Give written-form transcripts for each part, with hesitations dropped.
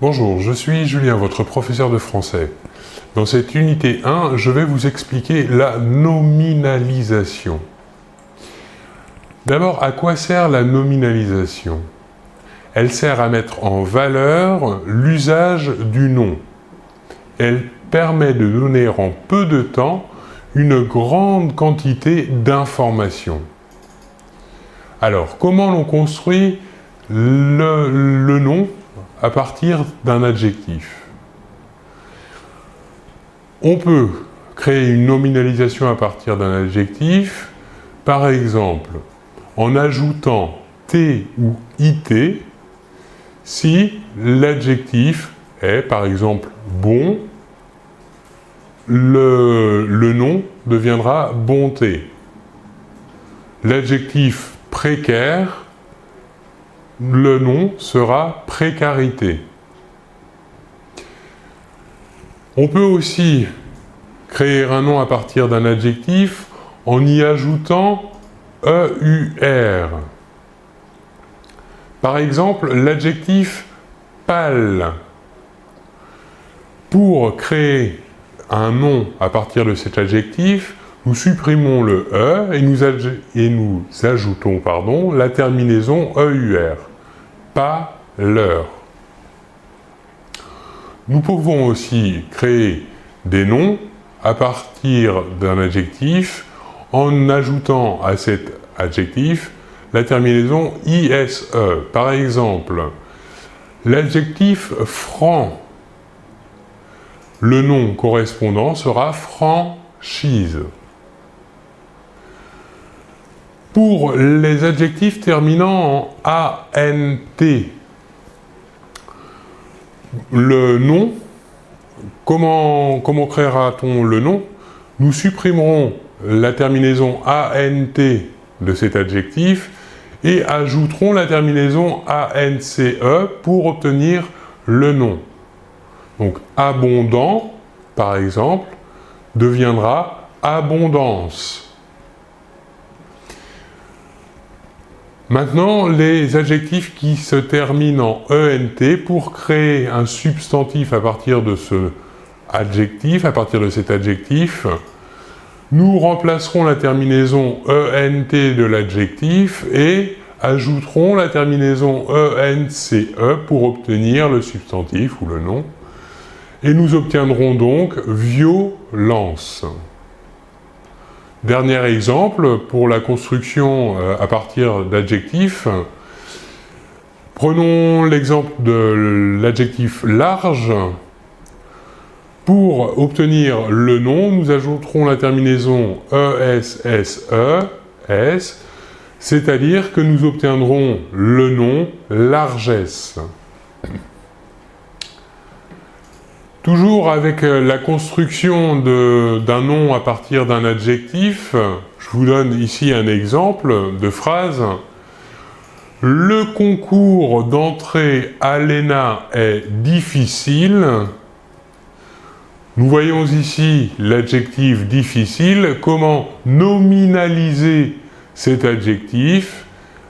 Bonjour, je suis Julien, votre professeur de français. Dans cette unité 1, je vais vous expliquer la nominalisation. D'abord, à quoi sert la nominalisation? Elle sert à mettre en valeur l'usage du nom. Elle permet de donner en peu de temps une grande quantité d'informations. Alors, comment l'on construit le nom à partir d'un adjectif? On peut créer une nominalisation à partir d'un adjectif, par exemple, en ajoutant t ou it si l'adjectif est, par exemple, bon, le nom deviendra bonté. L'adjectif précaire, le nom sera précarité. On peut aussi créer un nom à partir d'un adjectif en y ajoutant EUR. Par exemple, l'adjectif pâle. Pour créer un nom à partir de cet adjectif, nous supprimons le E et nous ajoutons la terminaison EUR. Pâleur. Nous pouvons aussi créer des noms à partir d'un adjectif en ajoutant à cet adjectif la terminaison ISE. Par exemple, l'adjectif franc. Le nom correspondant sera franchise. Pour les adjectifs terminant en ANT, le nom, comment créera-t-on le nom? Nous supprimerons la terminaison ANT de cet adjectif et ajouterons la terminaison ANCE pour obtenir le nom. Donc abondant, par exemple, deviendra abondance. Maintenant, les adjectifs qui se terminent en ENT, pour créer un substantif à partir de cet adjectif, nous remplacerons la terminaison ENT de l'adjectif et ajouterons la terminaison ENCE pour obtenir le substantif ou le nom. Et nous obtiendrons donc violence. Dernier exemple, pour la construction à partir d'adjectifs, prenons l'exemple de l'adjectif large. Pour obtenir le nom, nous ajouterons la terminaison ESSE, c'est-à-dire que nous obtiendrons le nom largesse. Toujours avec la construction d'un nom à partir d'un adjectif, je vous donne ici un exemple de phrase. Le concours d'entrée à l'ENA est difficile. Nous voyons ici l'adjectif difficile. Comment nominaliser cet adjectif?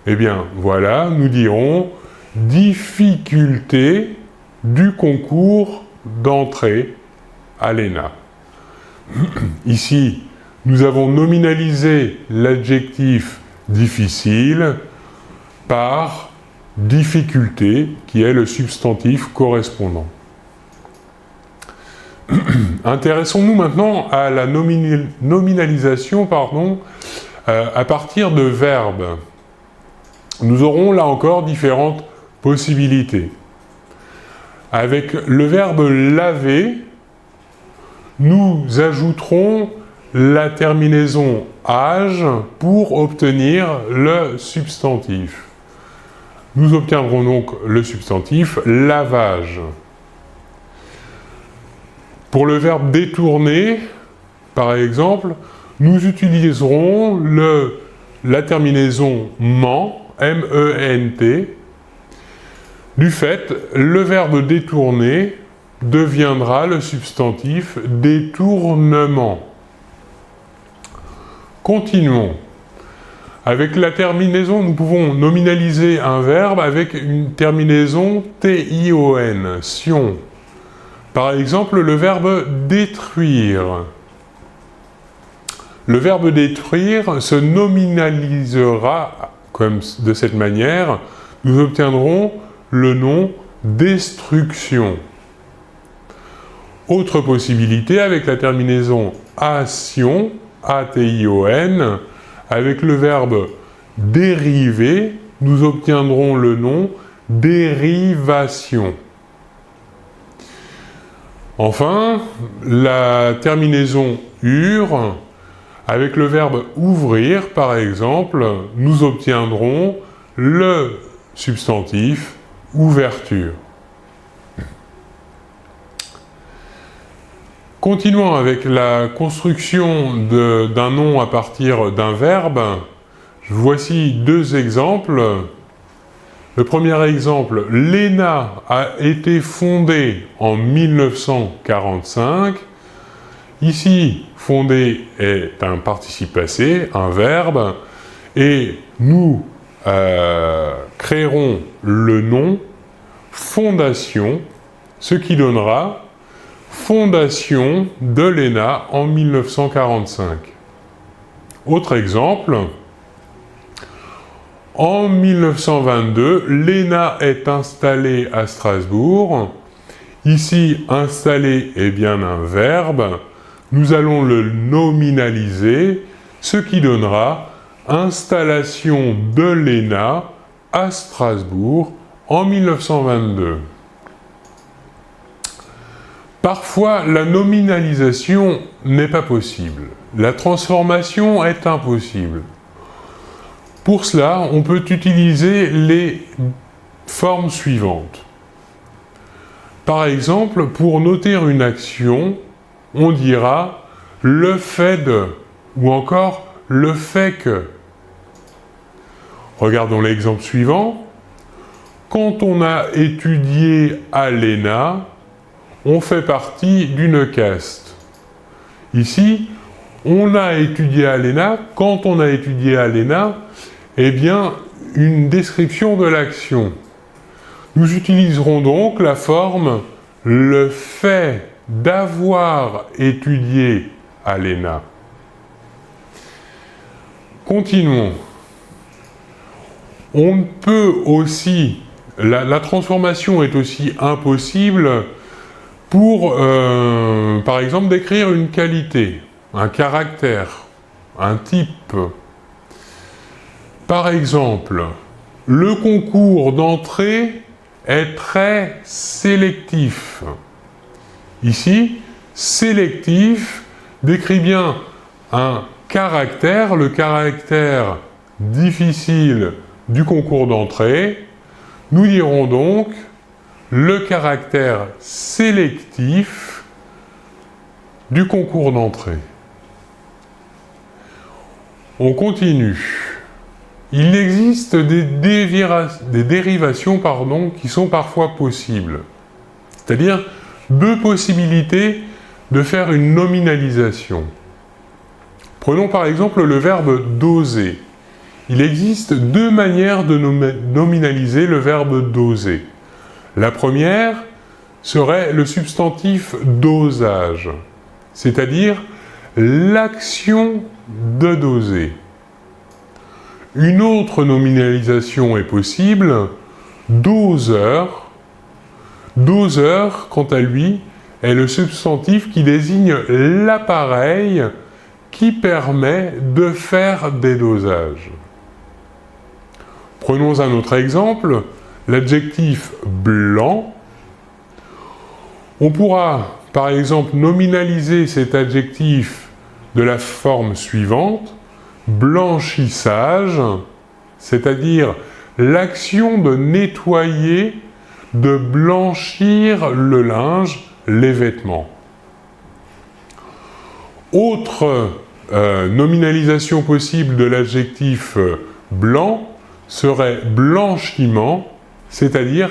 Eh bien, voilà, nous dirons difficulté du concours d'entrée à l'ENA. Ici, nous avons nominalisé l'adjectif difficile par difficulté, qui est le substantif correspondant. Intéressons-nous maintenant à la nominalisation à partir de verbes. Nous aurons là encore différentes possibilités. Avec le verbe laver, nous ajouterons la terminaison age pour obtenir le substantif. Nous obtiendrons donc le substantif lavage. Pour le verbe détourner, par exemple, nous utiliserons la terminaison ment, M-E-N-T. Du fait, le verbe détourner deviendra le substantif détournement. Continuons. Avec la terminaison, nous pouvons nominaliser un verbe avec une terminaison tion, sion. Par exemple, le verbe détruire. Le verbe détruire se nominalisera comme de cette manière. Nous obtiendrons le nom destruction. Autre possibilité avec la terminaison ation, ation, avec le verbe dériver, nous obtiendrons le nom dérivation. Enfin, la terminaison ure, avec le verbe ouvrir, par exemple, nous obtiendrons le substantif ouverture. Continuons avec la construction d'un nom à partir d'un verbe. Voici deux exemples. Le premier exemple, l'ENA a été fondée en 1945. Ici, fondée est un participe passé, un verbe, et nous créerons le nom fondation, ce qui donnera fondation de l'ENA en 1945. Autre exemple, en 1922, l'ENA est installée à Strasbourg. Ici, installer est bien un verbe. Nous allons le nominaliser, ce qui donnera installation de l'ENA à Strasbourg en 1922. Parfois, la nominalisation n'est pas possible. La transformation est impossible. Pour cela, on peut utiliser les formes suivantes. Par exemple, pour noter une action, on dira « le fait de » ou encore « le fait que ». Regardons l'exemple suivant. Quand on a étudié à l'ENA, on fait partie d'une caste. Ici, on a étudié à l'ENA. Quand on a étudié à l'ENA, eh bien, une description de l'action. Nous utiliserons donc la forme « le fait d'avoir étudié à l'ENA ». Continuons. On peut aussi, la transformation est aussi impossible pour, par exemple, décrire une qualité, un caractère, un type. Par exemple, le concours d'entrée est très sélectif. Ici, sélectif décrit bien un caractère, le caractère difficile du concours d'entrée. Nous dirons donc le caractère sélectif du concours d'entrée. On continue. Il existe des dérivations qui sont parfois possibles. C'est-à-dire deux possibilités de faire une nominalisation. Prenons par exemple le verbe « doser ». Il existe deux manières de nominaliser le verbe « doser ». La première serait le substantif « dosage », c'est-à-dire l'action de doser. Une autre nominalisation est possible, « doseur ». Doseur, quant à lui, est le substantif qui désigne l'appareil qui permet de faire des dosages. Prenons un autre exemple, l'adjectif « blanc ». On pourra, par exemple, nominaliser cet adjectif de la forme suivante, « blanchissage », c'est-à-dire l'action de nettoyer, de blanchir le linge, les vêtements. Autre nominalisation possible de l'adjectif blanc serait blanchiment, c'est-à-dire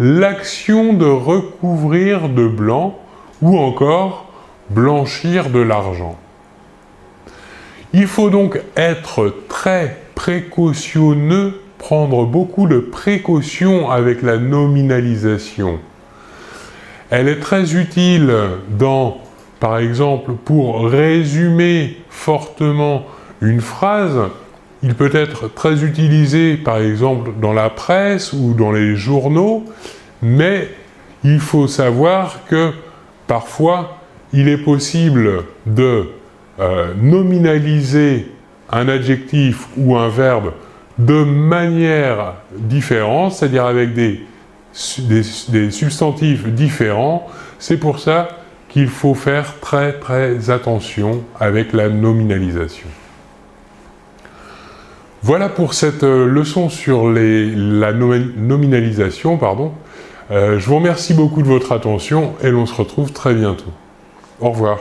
l'action de recouvrir de blanc ou encore blanchir de l'argent. Il faut donc être très précautionneux, prendre beaucoup de précautions avec la nominalisation. Elle est très utile par exemple, pour résumer fortement une phrase. Il peut être très utilisé, par exemple, dans la presse ou dans les journaux, mais il faut savoir que parfois, il est possible de nominaliser un adjectif ou un verbe de manière différente, c'est-à-dire avec des substantifs différents. C'est pour ça qu'il faut faire très très attention avec la nominalisation. Voilà pour cette leçon sur la nominalisation. Je vous remercie beaucoup de votre attention et l'on se retrouve très bientôt. Au revoir.